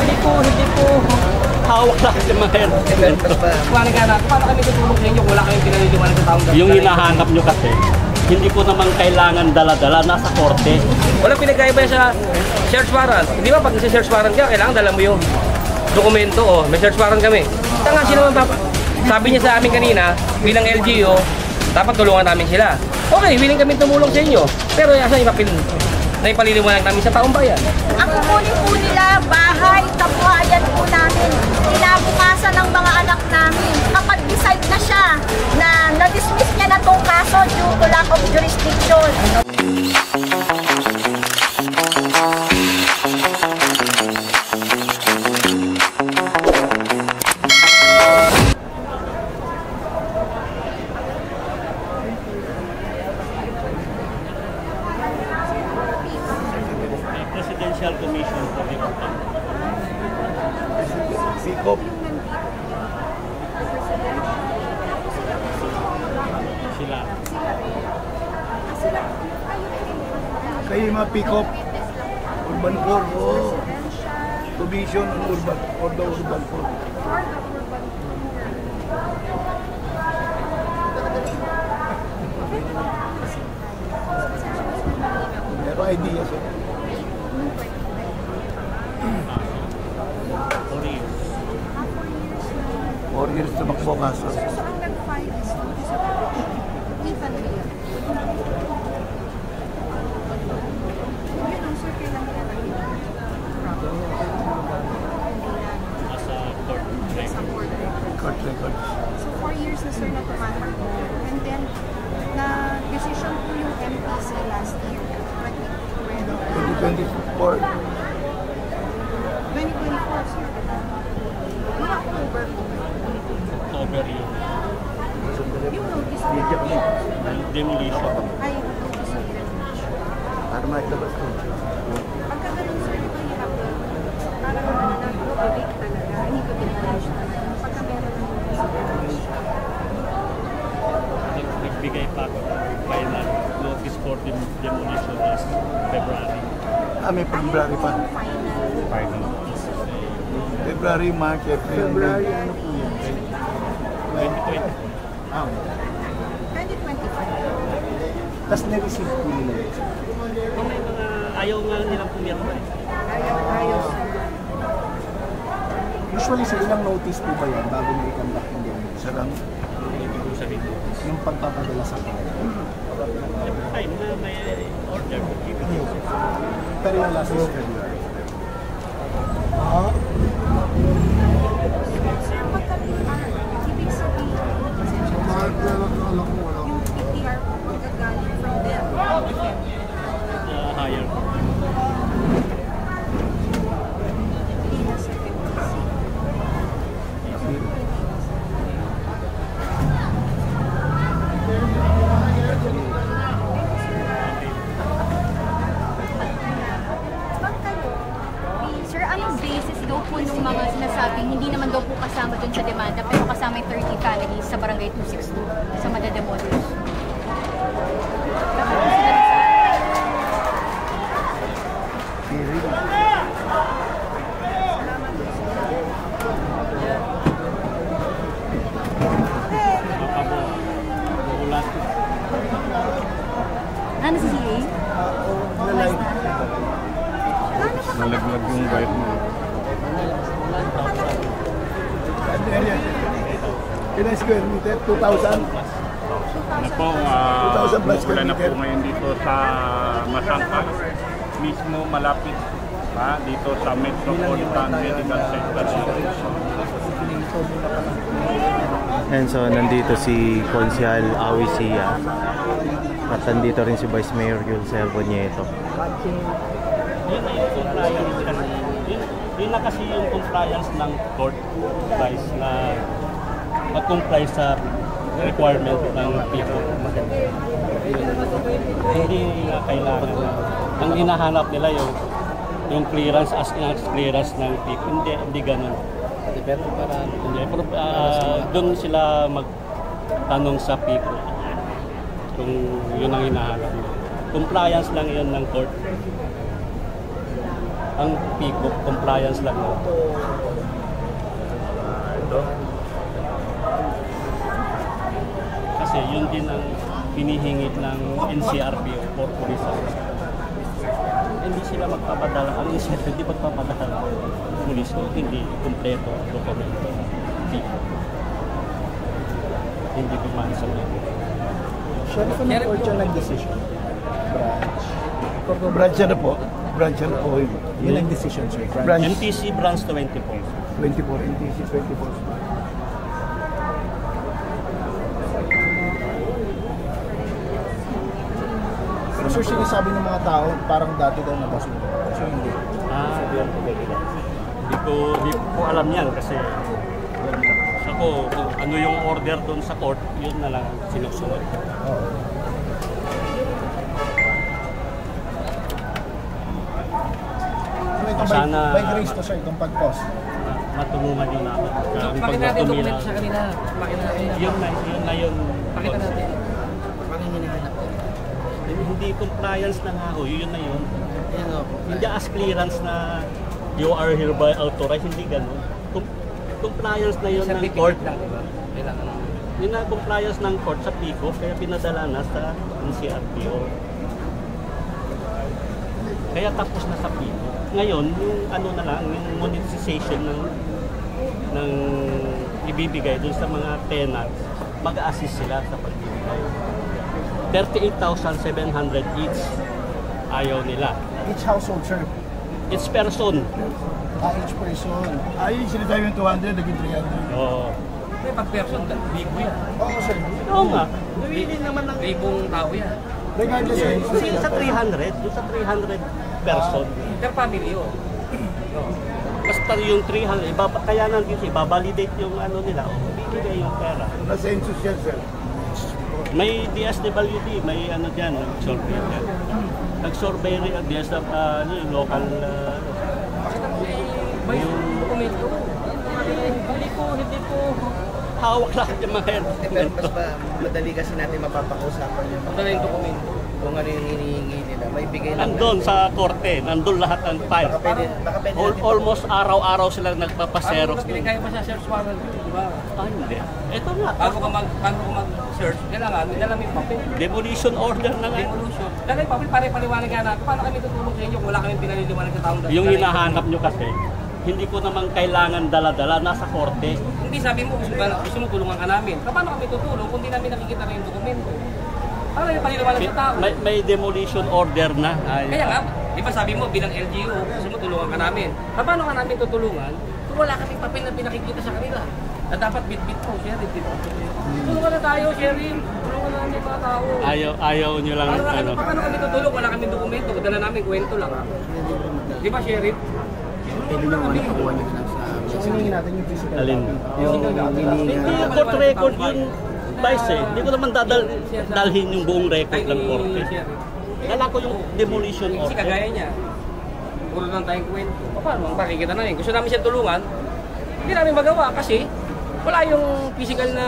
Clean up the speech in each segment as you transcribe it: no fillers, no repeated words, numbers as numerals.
Hindi po hawak lahat ng mga elemento. Paano kami tutulong sa inyo kung wala kayong pinaliliwanag sa taong Yung hinahanap nyo kasi, hindi po naman kailangan dala-dala, nasa korte. Walang pinagkaiba sa search warrant. Di ba pag nasa-search warrant ka, kailangan dala mo yung dokumento o may search warrant kami. Nga sila sabi niya sa amin kanina, bilang LGU, dapat tulungan namin sila. Okay, willing kami tumulong sa inyo. Pero yasa naipaliliwanag namin sa taong bayan. Ang kukunin po nila, bahay, kabuhayan po namin, kinabukasan ng mga anak namin. Kapag decide na siya na na-dismiss niya na itong kaso due to lack of jurisdiction. Presidential Commission for the Open. Sikop. Sila. Kayo yung mga pick-up. Urban Core. Oh. Commission on Urban for the Urban Core. Meron idea siya. 4 years tumakbo kaso. So, ang nag-file is Ethan Ria. Yun ang sir, kailan nila Nasa court record. Court record. So, 4 years na sir na tumatakbo. And then, na-decision po yung MPC last year. 2024. 2024, sir. Mga October po. October yun. Yung notice na Demolition. ay yung notice na Para mailabas ko. pagka ganun sir, ito yung parang nag-predict talaga. Hindi ko demolish talaga. Pagka meron ng notice na Nagbigay pa ako ng final notice for demolition last February. May February pa. Final notice. February, March, April. February, ano po yun? 2020. 2025. Tapos na-receive po nila. Kung may mga ayaw nga nilang pumirma eh. Ayaw, sir. Usually sa ilang notice po ba yan bago na i-conduct yung ganyan? Sa lang? Ibig ko sabihin. Yung pagpapadala sa kanila. Every time na may order, Pero yung last is February. Sir, pagka PR, ibig sabihin, yung PTR po magagaling from them. higher. Hindi na sa MPC. Sir, anong basis daw po nung mga sinasabing hindi naman daw po kasama dun sa demanda pero kasama yung 30 families sa barangay 262 sa madademolish? Ano si CA? Nalaglag yung wire mo. Ilan square meter? 2,000? Na po, 2,000 plus wala na po meter. ngayon dito sa Masangkal. Mismo malapit dito sa Metropolitan Medical Center. And so, nandito si Konsehal Awi Sia at nandito rin si Vice Mayor Yul Servo Nieto. Yun na yung compliance kasi. Yun na kasi yung compliance ng court price na mag-comply sa requirement ng people. Hindi nga kailangan na. Ang hinahanap nila yung clearance as in clearance ng people. Hindi ganun. Pero doon sila magtanong sa people kung yun ang hinahanap nila. Compliance lang yun ng court. Ang PICOP, compliance lang. Ito. Kasi yun din ang hinihingit ng NCRP for police officer. Hindi sila magpapadala. Ang NCRP hindi magpapadala ng police ko. Hindi kompleto ang dokumento. Hindi dumaan sa mga. Sheriff, ano po siya nag-decision? Branch na po. Branch na po yun. Yun ang decision, sir. Branch MTC branch 24. 24, NTC 24. Pero sir, sinasabi ng mga tao, parang dati daw nabasura. So hindi. Hindi ko alam yan kasi ako, kung ano yung order doon sa court, yun na lang sinusunod. Sana- By grace to sir, itong pag-post. Matulungan yun namin. Pakita natin yung dokumento sa kanila. Pakita natin. Yun na yun. Pakita natin. Parang hinahanap ko. Hindi compliance na nga ho, yun na yun. Ayan o. Hindi as clearance na you are hereby authorized, hindi ganun. Compliance na yun ng court. lang. Kailangan. Yun na compliance ng court sa PICO, kaya pinadala na sa NCRPO. Kaya tapos na sa PICO. Ngayon, yung ano na lang, yung monetization ng ibibigay dun sa mga tenants, mag-assist sila sa pagbibigay. 38,700 each ayaw nila. Each household, sir. Each person. Each person. Ayun, sinitabi yung 200, naging 300. Oo. May pag-person, libo yan. Oo, sir. Oo nga. Nawili naman ng Libong tao yan. Regardless, sir. Kasi yung sa 300, yung sa 300 person. Per family o. Basta yung 300, kaya nandito, ibabalidate yung ano nila, o bibigay yung pera. Na-census yan, sir. May DSWD, may ano dyan, nag-survey dyan. Nag-survey rin ang yung local, May dokumento. Hindi ko hawak lahat yung mga Pero mas madali kasi natin mapapakausapan yung Pagdala yung dokumento. kung ano yung hinihingi nila. May bigay lang. nandun sa korte, nandun lahat ng file. Baka pwede natin. Almost araw-araw silang nagpapaserox. Ano pinagkaya pa sa search warrant? Di ba? Hindi. Ito nga. Bago ka mag-search, kailangan, dala mo yung papel. Demolition order na nga. Demolition. Dala yung papel, pare-paliwanag nga natin. Paano kami tutulong sa inyo kung wala kami pinaliliwanag sa taong dahil? Yung hinahanap nyo kasi, hindi ko naman kailangan dala-dala, nasa korte. Hindi, sabi mo, gusto mo tulungan ka namin. Paano kami tutulong kung di namin nakikita na yung dokumento? Paano yung paliliwanag sa tao? May demolition order na. Kaya nga, di ba sabi mo bilang LGU, gusto mo tulungan ka namin. Paano ka namin tutulungan kung wala kaming papel na pinakikita sa kanila? Na dapat bit-bit po, sheriff, di ba? Tulungan na tayo, sheriff. Tulungan na namin mga tao. Ayaw nyo lang, ano. Paano kami tutulong? Wala kaming dokumento. Dala namin kwento lang. Di ba, sheriff? Pwede nyo makuha nyo lang sa So, hinihingin natin yung physical Alin? copy. Yung Hindi yung court record yun, vice eh. Hindi ko naman dalhin yung buong record ng korte. Dala ko yung demolition Kasi order. kagaya niya, puro lang tayong kwento. Paano ang pakikita namin? Gusto namin siya tulungan, hindi namin magawa kasi wala yung physical na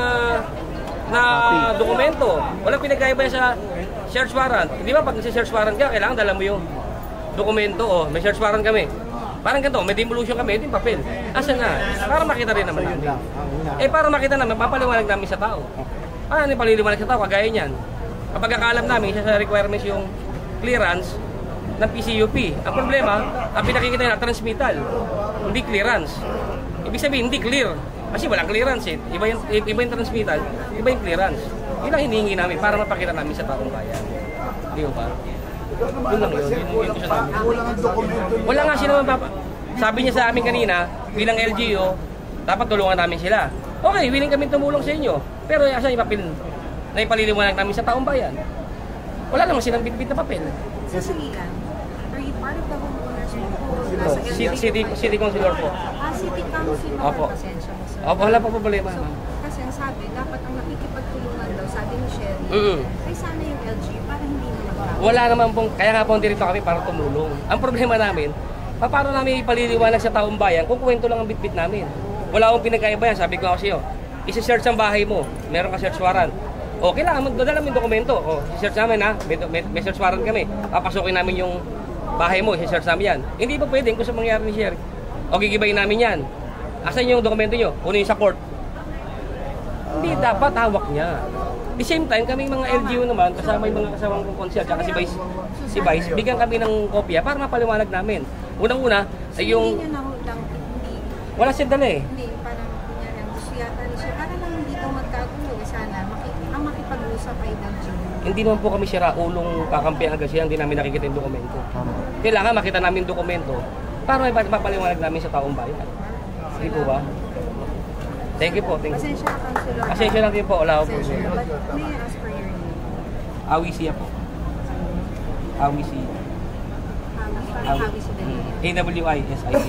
dokumento. Walang pinagkaiba sa search warrant. Di ba pag sa search warrant ka, kailangan dala mo yung dokumento. O, may search warrant kami. Parang ganito, may demolition kami, ito yung papel. Asan na? Para makita rin naman namin. Para makita namin, papaliwanag namin sa tao. Paano yung paliliwanag sa tao? Kagaya niyan. Kapag akaalam namin, isa sa requirements yung clearance ng PCUP. Ang problema, ang pinakikita nila, transmittal. Hindi clearance. Ibig sabihin, hindi clear. Kasi walang clearance eh. Iba yung transmittal, iba yung clearance. Yun ang hinihingi namin para mapakita namin sa taong bayan. Di ba? Yun lang yun. Yun gusto namin. Wala nga sila sabi niya sa amin kanina, bilang LGU, dapat tulungan namin sila. Okay, willing kami tumulong sa inyo. Pero asan yung papel na ipaliliwanag namin sa taong bayan? Wala naman silang bitbit na papel. Sa Siligan, are you part of the homeowners po? City Councilor po. City Councilor. Opo. Pasensya mo, sir. Opo, wala pa problema. So, kasi ang sabi, dapat ang nakikipagtulungan daw, sabi ni Sherry, ay sana yung LGU para hindi na magkakaroon. Wala naman pong, kaya nga po dito kami para tumulong. Ang problema namin, paano namin ipaliliwanag sa taong bayan kung kwento lang ang bitbit namin? Wala akong pinagkaiba yan, sabi ko kasi isi-search ang bahay mo, meron ka search warrant. O, kailangan magdadala mo yung dokumento. O, search namin ha, may search warrant kami. Papasukin namin yung bahay mo, i-search namin yan. Hindi pa pwedeng kung sa mangyari ni Sir. O gigibayin namin yan. Asan yung dokumento nyo? Kunin sa court. Hindi dapat hawak niya. The same time, kami mga LGU naman, kasama yung mga kasawang kong konsyal, tsaka si Vice, bigyan kami ng kopya para mapaliwanag namin. Unang-una, ay yung... Hindi nyo nahulang, hindi. Wala siya dala eh. Hindi, parang kunyari, gusto yata ni siya, para lang hindi daw magkagulo, sana, ang makipag-usap ay LGU. Hindi naman po kami sira ulong kakampihan agad siya, hindi namin nakikita yung dokumento. Kailangan makita namin yung dokumento para may mapaliwanag namin sa taong bayan. Hindi po ba? Thank you po. Thank you. Pasensya ka, Councilor. Pasensya lang din po. Wala ko po. Pasensya. But may I ask for your name? Awisia po. Awisia. Hawi si Dali. A-W-I-S-I-T.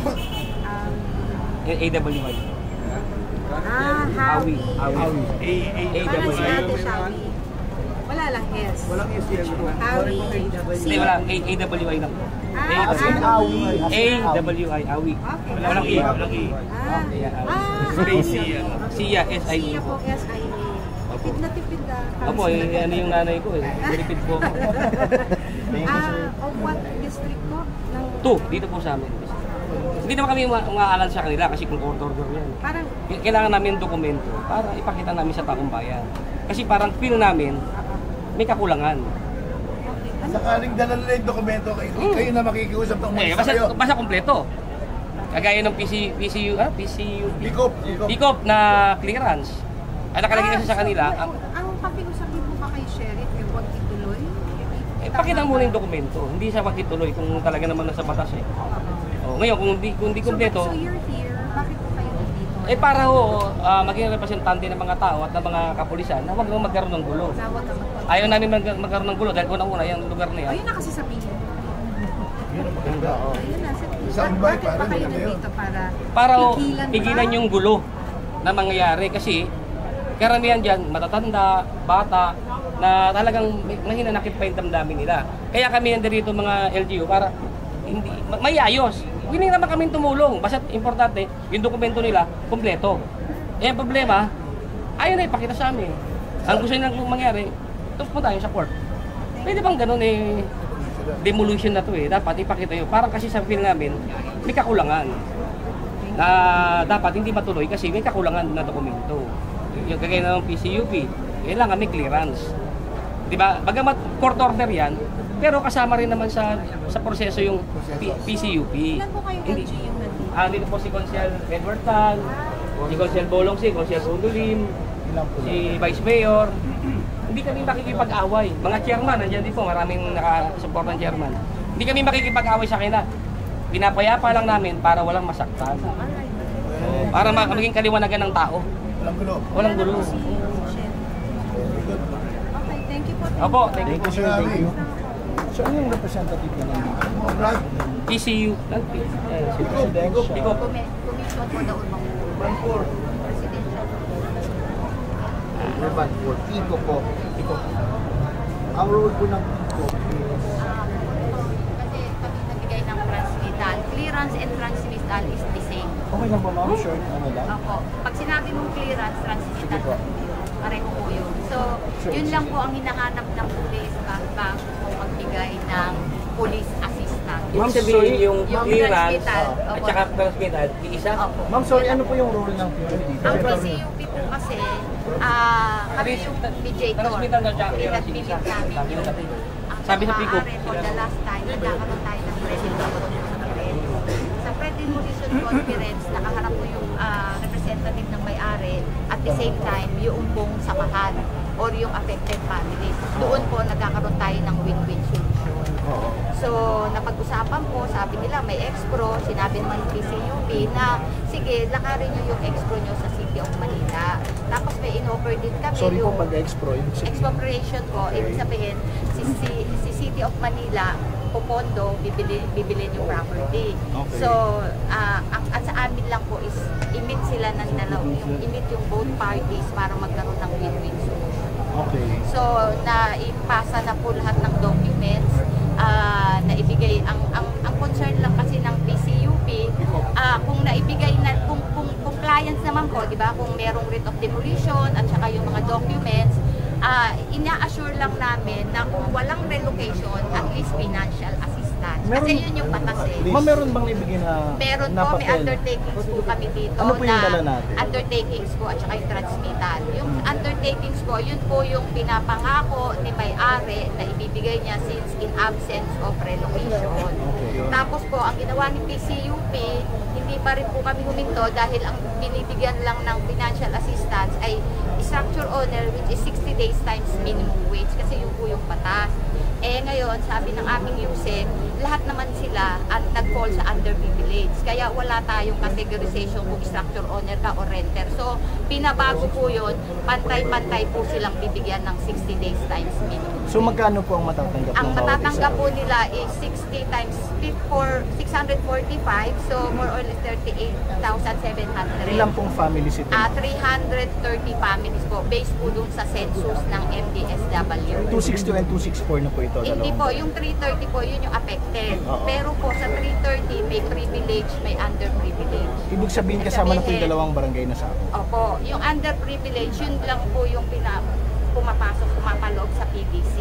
A-W-I. Hawi. Awi. Parang si Ate Shawi. Wala lang S. Walang yes. Hawi. Hindi, wala. A-W-I lang po. A-W-I. Awi. Okay. Walang E. Walang E. Sia. S-I-E Siya po. po, S-I-A. Tipid na tipid na. Opo, ano yung nanay ko eh. Repeat po. Of what district po? Dito po sa amin. Hindi naman kami umaalan sa kanila kasi kung order yan. Parang, Kailangan namin dokumento para ipakita namin sa taong bayan. Kasi parang feel namin may kakulangan. Sakaling dala nila yung dokumento, kayo na makikiusap ng mga kayo. Basta kompleto. Kagaya ng PCU. Pikop na clearance. Ay nakalagay kasi sa kanila. ang pakiusap niyo po ba kay Sheriff, huwag ituloy? Pakita mo muna yung dokumento. Hindi siya magituloy kung talaga naman nasa batas eh. Ngayon, kung hindi kompleto. So you're here, bakit po kayo dito? Para maging representante ng mga tao at ng mga kapulisan na huwag magkaroon ng gulo. Ayaw namin magkaroon ng gulo dahil unang-una yung lugar na yan. Ayun na kasi sa piling. Ayun na sa piling. Bakit pa kayo nandito para pigilan yung gulo na mangyayari kasi karamihan dyan, matatanda, bata, na talagang may hinanakit pa yung damdamin nila. Kaya kami nandito mga LGU para hindi mayayos. Hindi naman kami tumulong. Basta importante, yung dokumento nila, kompleto. Ang problema, ayaw na ipakita sa amin. Ang gusto nilang mangyari, punta tayo sa court. Pwede bang ganun demolition na to dapat ipakita yun. Parang kasi sa feel namin, may kakulangan. Na dapat hindi matuloy kasi may kakulangan na dokumento. Yung kagaya ng PCUP, kailangan may clearance. Diba? Bagamat court order yan, pero kasama rin naman sa proseso yung PCUP. Ilan po kayo LGU nandito? Dito po si Consiel Edward Tan, si Consiel Bolong, si Consiel Sundulim, si Vice Mayor. Hindi kami makikipag-away. Mga chairman, nandiyan din po, maraming nakasupport ng chairman. Hindi kami makikipag-away sa kanila. Pinapayapa lang namin para walang masaktan. Para maging kaliwanagan ng tao. Walang gulo. Walang gulo. Okay, thank you po. Opo, thank you po. Thank you. So, ano yung representative na naman? PCU. Commission for the Urban Presidential. Urban Court. Iko po. Ang role po ng Iko is... Kasi kami nagbigay ng transmittal. Clearance and transmittal is the same. Okay lang ba, ma'am? Sure. Ano lang? Opo. Pag sinabi mong clearance, transmittal, pareho po yun. So, yun lang po ang hinahanap ng police bago po magbigay ng police assistant. Ma'am, sabihin yung clearance transmittal, at saka transmittal, isa? Opo. Ma'am, sorry, ano po yung role ng PCUP dito? Ang PCUP po kasi, kami yung mediator. Transmittal na siya, clearance isa. Sabi sa PICO. For the last time, nagkakaroon tayo ng presentation conference. Sa presentation conference, nakaharap po yung representative ng may-ari at the same time, yung pong samahan or yung affected families. Doon po nagkakaroon tayo ng win-win solution. So, napag-usapan po, sabi nila may ex-pro, sinabi naman ng PCUP na sige, lakarin nyo yung ex-pro nyo sa City of Manila. Tapos may in-offer din kami Sorry yung po, pag-ex-pro, expropriation po, ibig sabihin, si City of Manila, pupondo, bibilin yung property. Okay. So, ang sa amin lang po is i-meet sila ng dalaw, i-meet yung both parties para magkaroon ng win-win solution. Okay. So, naipasa na po lahat ng documents, na ibigay, ang concern lang kasi ng PCUP, kung naibigay na, kung compliance naman po, di ba, kung merong writ of demolition at saka yung mga documents, ina-assure lang namin na kung walang relocation, at least financial assistance. assistance. Meron- Kasi yun yung batas eh. Ma'am, meron bang naibigay na Meron na po, may papel? undertakings po kami dito Ano po yung dala natin? undertakings po at saka yung transmittal. Yung undertakings po, yun po yung pinapangako ni may-ari na ibibigay niya since in absence of relocation. Tapos po, ang ginawa ni PCUP, hindi pa rin po kami huminto dahil ang binibigyan lang ng financial assistance ay structure owner which is 60 days times minimum wage kasi yun po yung batas. Eh ngayon, sabi ng aming USEC, lahat naman sila at nag-fall sa underprivileged. Kaya wala tayong categorization kung structure owner ka o renter. So, pinabago po yun, pantay-pantay po silang bibigyan ng 60 days times minimum. So magkano po ang matatanggap Ang ng bawat matatanggap isa? po nila is 60 times 645, so more or less 38,700. Ilan pong families ito? 330 families po, based po dun sa census ng MDSW. 262 and 264 na po ito. Hindi dalawang- po, yung 330 po, yun yung affected. Oo. Pero po sa 330, may privilege, may underprivilege. Ibig sabihin kasama na po yung dalawang barangay na sa ako. Opo, yung underprivilege, yun lang po yung pumapaloob sa PDC.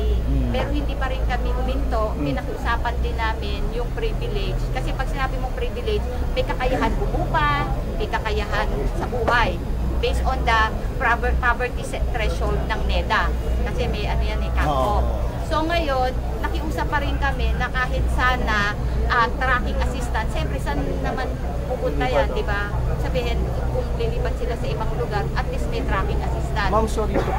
Pero hindi pa rin kami huminto, pinakiusapan din namin yung privilege. Kasi pag sinabi mong privilege, may kakayahan bumupa, may kakayahan sa buhay. Based on the poverty threshold ng NEDA. Kasi may ano yan eh, cut-off. So ngayon, nakiusap pa rin kami na kahit sana tracking assistance, siyempre saan naman pupunta yan, di ba? Sabihin, kung lilipat sila sa ibang lugar, at least may tracking assistance. Ma'am, sorry po.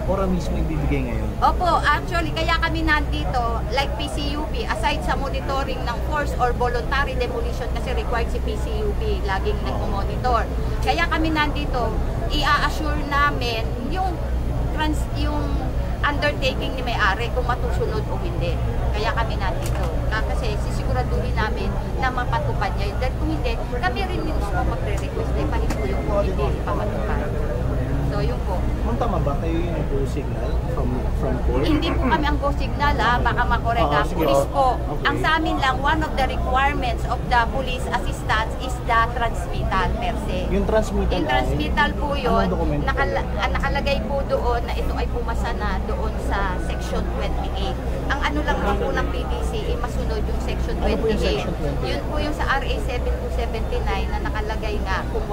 Ora mismo ibibigay ngayon. Opo, actually, kaya kami nandito, like PCUP, aside sa monitoring ng forced or voluntary demolition, kasi required si PCUP, laging nagmo-monitor. Kaya kami nandito, i-assure namin yung undertaking ni may-ari kung matusunod o hindi. Kaya kami nandito. Kasi sisiguraduhin namin na mapatupad niya. Dahil kung hindi, kami rin mismo magre-request na ipahin po yung kung hindi ipapatupad. So, yun po. Ma'am, tama ba kayo yung go signal from court? Hindi po kami ang go signal baka makorek ang sige. police po. Okay. Ang sa amin lang, one of the requirements of the police assistance is the transmittal per se. Yung transmittal Yung transmittal po yun, anong dokumento? nakalagay po doon na ito ay pumasa na doon sa section 28. Ang ano lang po ng PDC, masunod yung section 28. Ano po yung section 28? Yun po yung sa RA 7279 na nakalagay nga kung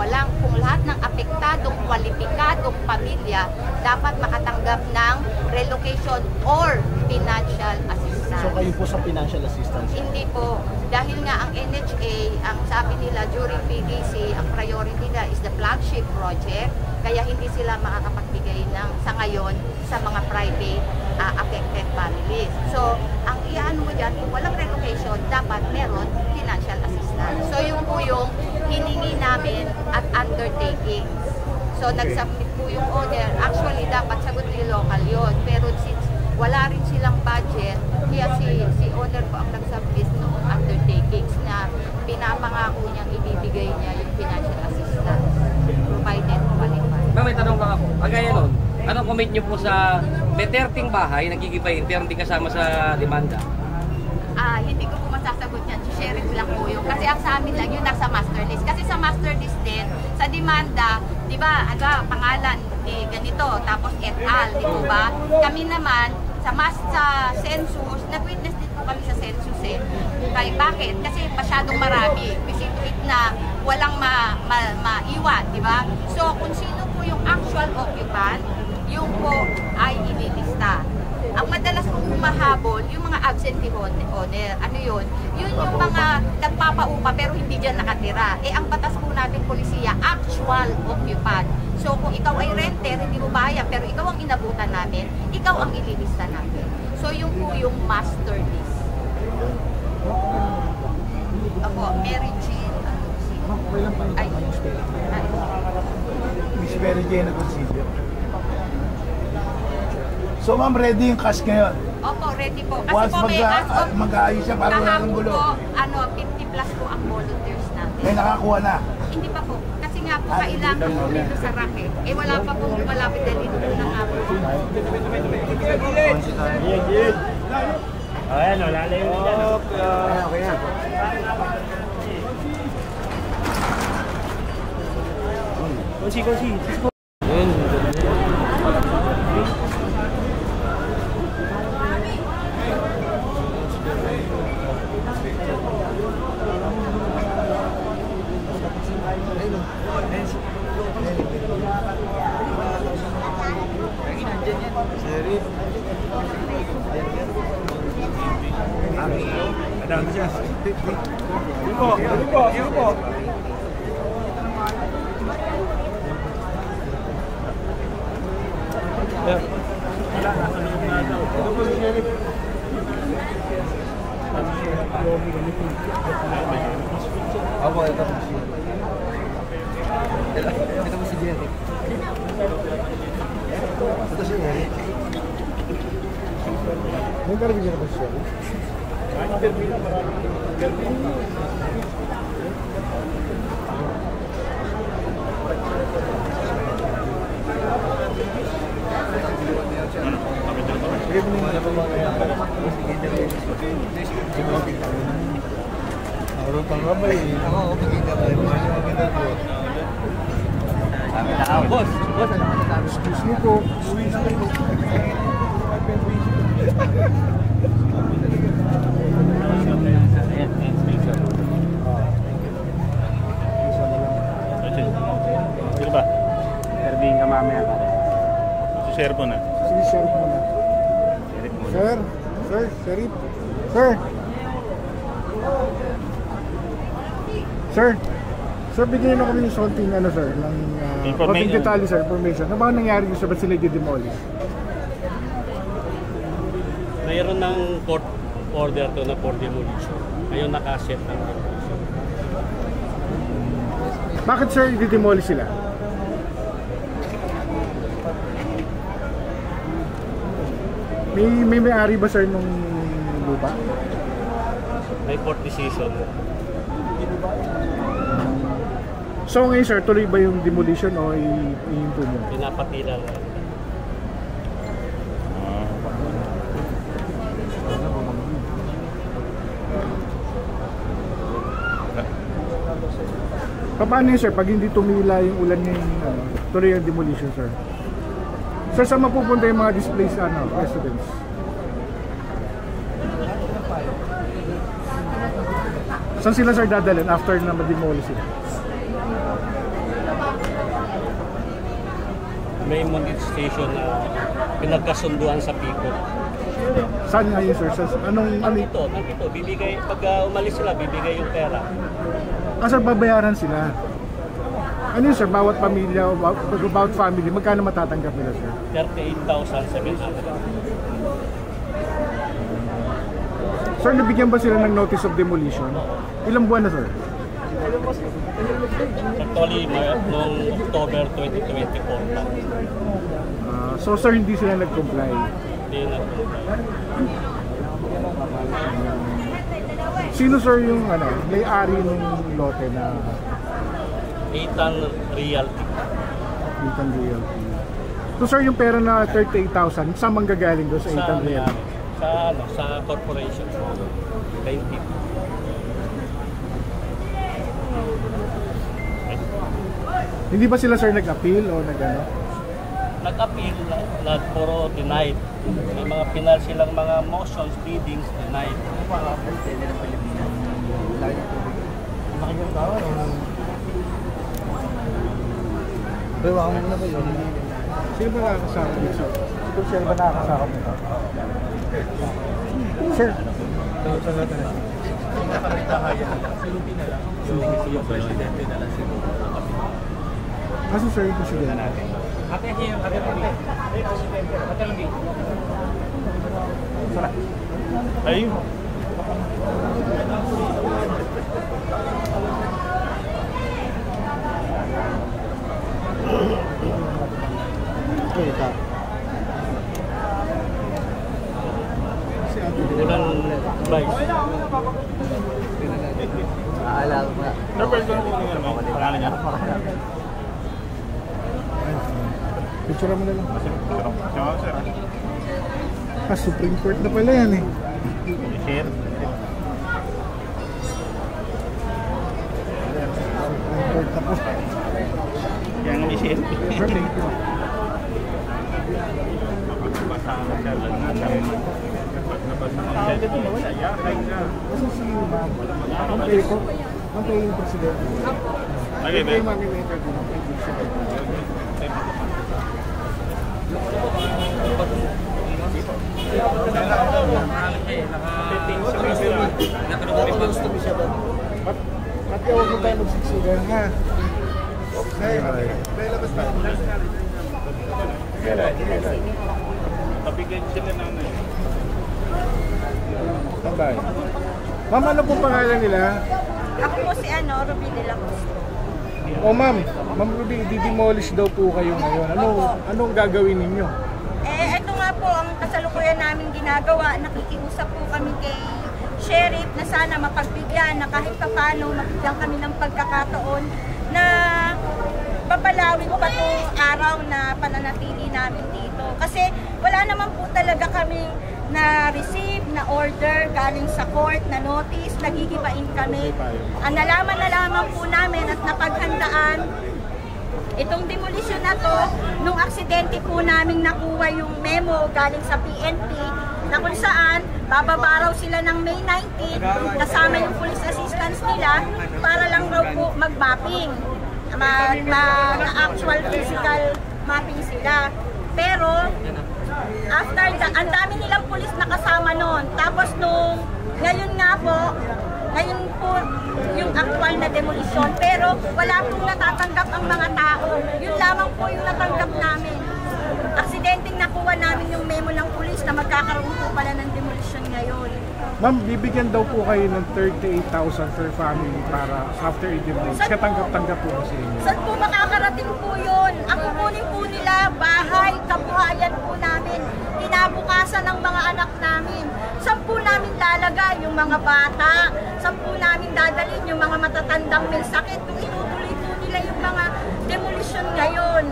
lahat ng apektadong kwalipikadong pamilya dapat makatanggap ng relocation or financial assistance. So kayo po sa financial assistance? Hindi po. Dahil nga ang NHA, ang sabi nila during PDC, ang priority nila is the flagship project. Kaya hindi sila makakapagbigay sa ngayon sa mga private affected families. So, ang iano mo dyan, kung walang relocation, dapat meron financial assistance. So, yun po yung hiningi namin at undertaking. So, nag-submit po yung owner. Actually, dapat sagot ni local yun. Pero since wala rin silang budget, kaya si owner po ang nag-submit noong undertakings na pinapangako niyang ibibigay niya yung financial assistance provided qualified. Ma'am, may tanong lang ako. Kagaya nun, anong comment niyo po sa may 30 bahay nagigibayin pero hindi kasama sa demanda? Hindi ko po masasagot yan. Share lang po yun. Kasi ang sa amin lang, yun nasa master list. Kasi sa master list din, sa demanda, di ba, pangalan ni ganito, tapos et al, di po ba? Kami naman, sa census, nag-witness din po kami sa census eh. Bakit? Kasi masyadong marami. Visit na walang maiwan, di ba? So, kung sino po yung actual occupant, yung po ay ililista. Ang madalas pong humahabol, yung mga absentee owner. Ano yun? Yun yung mga nagpapaupa pero hindi dyan nakatira. Ang batas po natin polisiya, actual occupant. So kung ikaw ay renter, hindi mo bayad, pero ikaw ang inabutan namin, ikaw ang ililista namin. So yung po yung master list. Ako, Mary Jean. Miss Mary Jane Agoncillo. So ma'am, ready yung cash ngayon? Opo, ready po. Kasi Once po may mag-aayos siya para wala ng gulo. po, 50 plus po ang volunteers natin. May nakakuha na. Hindi pa po. Kasi nga po, kailangan po dito sa rack eh. Wala pa po malapit dahil dito na nga po. Ayan, lalayo na dyan. Okay na. Kunsi. Ako, ito po si Ito po si Jerry. Ito si Jerry. May karibigyan ba siya? Ako pang rabay. Ako, magiging boss. Excuse me po. Sige ba? Sabihin ka mamaya ka. Si po na. Sige, sheriff muna. Sir, sheriff. Sir, bigyan na kami ng konting sir, ng konting detalye sir, information. Ano ba nangyari dito? Ba't sila i-demolish? Mayroon ng court order to na for demolition. Ngayon nakaset ng demolition. Bakit sir i-demolish sila? May-ari ba sir nung lupa? May court decision. So ngayon sir, tuloy ba yung demolition o i-improve mo? Pinapatila lang. Paano yun sir, pag hindi tumila yung ulan ngayon, tuloy yung demolition sir? Sir, saan mapupunta yung mga displaced residents? Saan sila sir dadalhin after na ma-demolish sila? May monetization na pinagkasunduan sa Pico. Saan nga yun sir? Nandito, bibigay, pag umalis sila, bibigay yung pera. Sir, babayaran sila. Ano yun sir, bawat pamilya, bawat family, magkano matatanggap nila sir? 38,700. Sir, nabigyan ba sila ng notice of demolition? Ilang buwan na sir? Actually, noong October 2024 pa. So sir, hindi sila nag-comply? Hindi nag-comply. Sino sir yung may-ari ng lote na Ethan Realty. Ethan Realty. So sir, yung pera na 38,000, saan manggagaling doon sa Ethan Realty? Sa corporation. Kay Tip. Hindi ba sila sir nag-appeal o nag-ano? Nag-appeal, puro denied. May mga pinal silang mga motions, pleadings, denied. Bawa ka muna ba yun? Sino ba nakakasama dito? Sino ba nakakasama dito? Sir. Kaso sir, yung presidente natin. Ayun. Ulan Vice. Aalala ko na. Pangalan niya? Picture mo na lang. Sir. Supreme Court na pala yan eh. Share. Supreme Court na po. Kaya nga i-share. Sir, thank you. Basta siya lang na namin. Nabasa dito na wala. Yakay ka. Kasi si ma'am, ang pay ko, ang pay yung presidente. Okay, Kay ma'am yung interview ng pay presidente. At huwag mo tayo magsiksigan, ha? Tabigay sila nanay. Tambay. Ma'am, ano po pangalan nila? Ako po si Ruby de la Costa. O ma'am Ruby, i-demolish daw po kayo ngayon. Anong gagawin ninyo? Ito nga po ang kasalukuyan namin ginagawa. Nakikiusap po kami kay Sheriff na sana mapagbigyan na kahit paano mabigyan kami ng pagkakataon na papalawin pa itong araw na pananatili namin dito. Kasi wala naman po talaga kami na-receive na order galing sa court na notice, nagigibain kami. Ang nalaman na lamang po namin at napaghandaan itong demolition na to, nung aksidente po namin nakuha yung memo galing sa PNP na kung saan bababa raw sila ng May 19 kasama yung police assistance nila para lang raw po mag-mapping, mag-actual physical mapping sila. Pero after that, ang dami nilang police na kasama noon. Tapos ngayon po yung actual na demolition. Pero wala pong natatanggap ang mga tao. Yun lamang po yung natanggap namin. Aksidenteng nakuha namin yung memo ng police na magkakaroon po pala ng demolition ngayon. Ma'am, bibigyan daw po kayo ng 38,000 per family para after i-demolish. Katanggap-tanggap po sa inyo. Saan po makakarating po yun? Ang kukunin po nila, bahay, kabuhayan po namin, kinabukasan ng mga anak namin. Saan po namin lalagay yung mga bata? Saan po namin dadalhin yung mga matatandang may sakit? Kung itutuloy po nila yung mga demolition ngayon.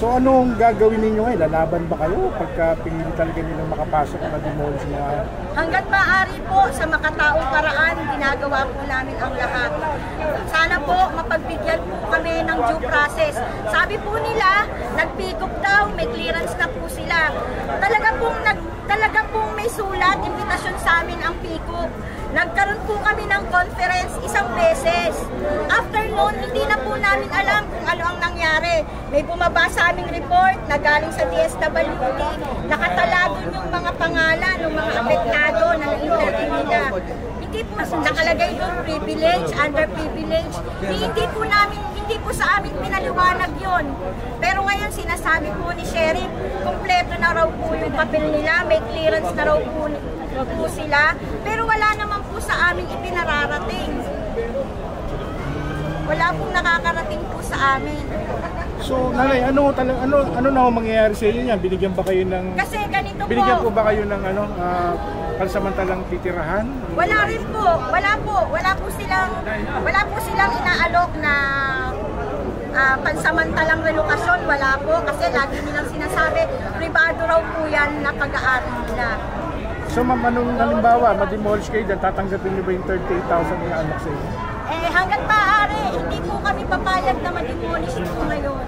So anong gagawin ninyo ngayon? Lalaban ba kayo pagka pinili talaga nilang makapasok na demolish mga... Hanggat maaari po sa makataong paraan, ginagawa po namin ang lahat. Sana po mapagbigyan po kami ng due process. Sabi po nila, nag-pick up daw, may clearance na po sila. Talaga pong may sulat, imbitasyon sa amin ang pick up. Nagkaroon po kami ng conference isang beses. After noon, hindi na po namin alam kung ano ang nangyari. May bumaba sa aming report na galing sa DSWD, nakatalagon yung mga pangalan ng mga apektado na na-interview nila. Hindi po nakalagay yung privilege, underprivilege. Hindi po sa amin pinaliwanag yun. Pero ngayon sinasabi po ni Sheriff, kumpleto na raw po yung papel nila, may clearance na raw po sila. Pero wala naman po sa amin ipinararating. Wala pong nakakarating po sa amin. So, nanay, ano na mangyayari sa inyo yan? Binigyan ba kayo ng... Kasi ganito binigyan po. po ba kayo ng pansamantalang titirahan? Wala rin po. Wala po silang inaalok na pansamantalang relokasyon. Wala po. Kasi lagi nilang sinasabi, privado raw po yan na pag-aari nila. So, ma'am, anong halimbawa, ma-demolish kayo dyan, tatanggapin niyo ba yung 38,000 na anak sa inyo? Hanggat maaari, hindi po kami papayag na ma-demolish po ngayon.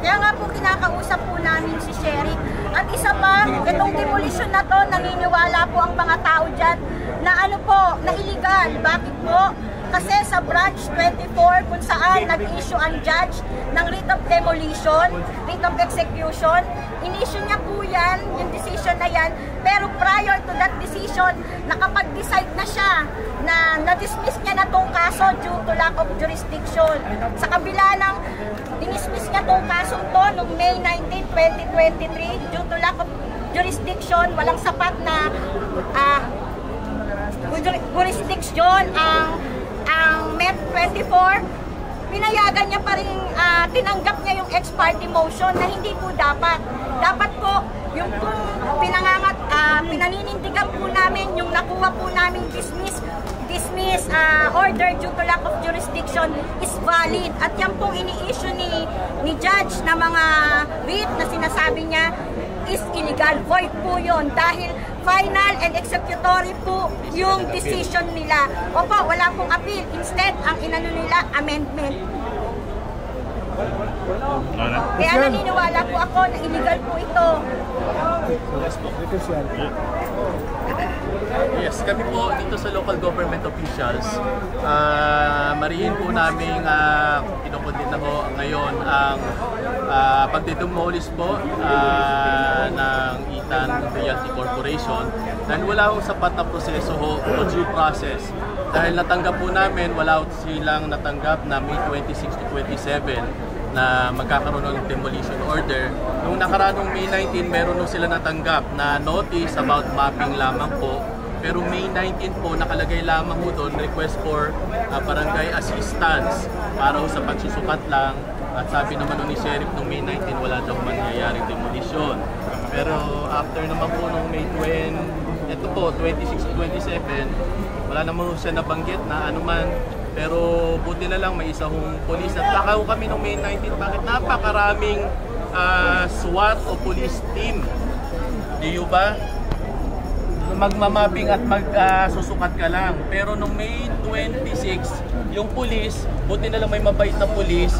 Kaya nga po kinakausap po namin si Sheriff. At isa pa, itong demolition na to, naniniwala po ang mga tao dyan na na illegal. Bakit po? Kasi sa branch 24 kung saan nag-issue ang judge ng writ of demolition, writ of execution, in-issue niya po yan, yung decision na yan, pero prior to that decision, nakapag-decide na siya na na-dismiss niya na tong kaso due to lack of jurisdiction. Sa kabila ng dinismiss niya tong kasong to noong May 19, 2023, due to lack of jurisdiction, walang sapat na jurisdiction ang MET 24, pinayagan niya pa rin, tinanggap niya yung ex parte motion na hindi po dapat. Dapat po, yung kung pinaninindigan po namin, yung nakuha po namin dismiss order due to lack of jurisdiction is valid. At yan pong ini-issue ni judge na mga writ na sinasabi niya is illegal. Void po yun dahil final and executory po yung decision nila. Opo, wala pong appeal. Instead, ang inano nila, amendment. Kaya naniniwala po ako na illegal po ito. Yes, kami po dito sa local government officials, marihin po namin kinukundin na po ngayon ang pagdedemolish po ng Itan Realty Corporation dahil wala akong sapat na proseso o due process. Dahil natanggap po namin, wala silang natanggap na May 26 to 27 na magkakaroon ng demolition order. Nung nakaraang May 19, meron nung sila natanggap na notice about mapping lamang po. Pero May 19 po, nakalagay lamang po doon, request for barangay assistance para sa pagsusukat lang. At sabi naman ni Sheriff nung May 19, wala daw mangyayaring demolition. Pero after naman po nung May 20, ito po, 26-27, wala naman siya nabanggit na anuman. Pero buti na lang may isa hong polis. At baka kami nung May 19, bakit napakaraming SWAT o police team. Di ba? Magmamapping at magsusukat ka lang. Pero nung May 26, yung police, buti na lang may mabait na police,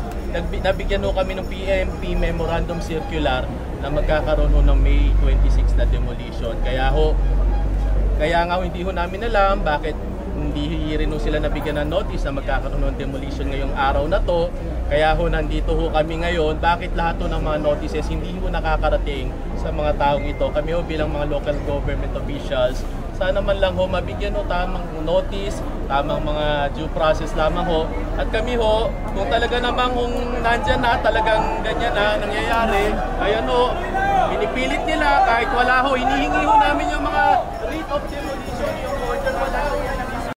nabigyan ho kami ng PMP Memorandum Circular na magkakaroon ho ng May 26 na demolition. Kaya nga hindi ho namin alam bakit hindi rin ho sila nabigyan ng notice na magkakaroon ng demolition ngayong araw na to. Kaya ho nandito ho kami ngayon. Bakit lahat ho ng mga notices hindi ho nakakarating sa mga taong ito? Kami ho bilang mga local government officials, sana man lang ho mabigyan ho tamang notice, tamang mga due process lamang ho. At kami ho, kung talaga namang kung nandyan na, talagang ganyan na nangyayari, ayan ho, pinipilit nila kahit wala ho, hinihingi ho namin yung mga rate of demolition, yung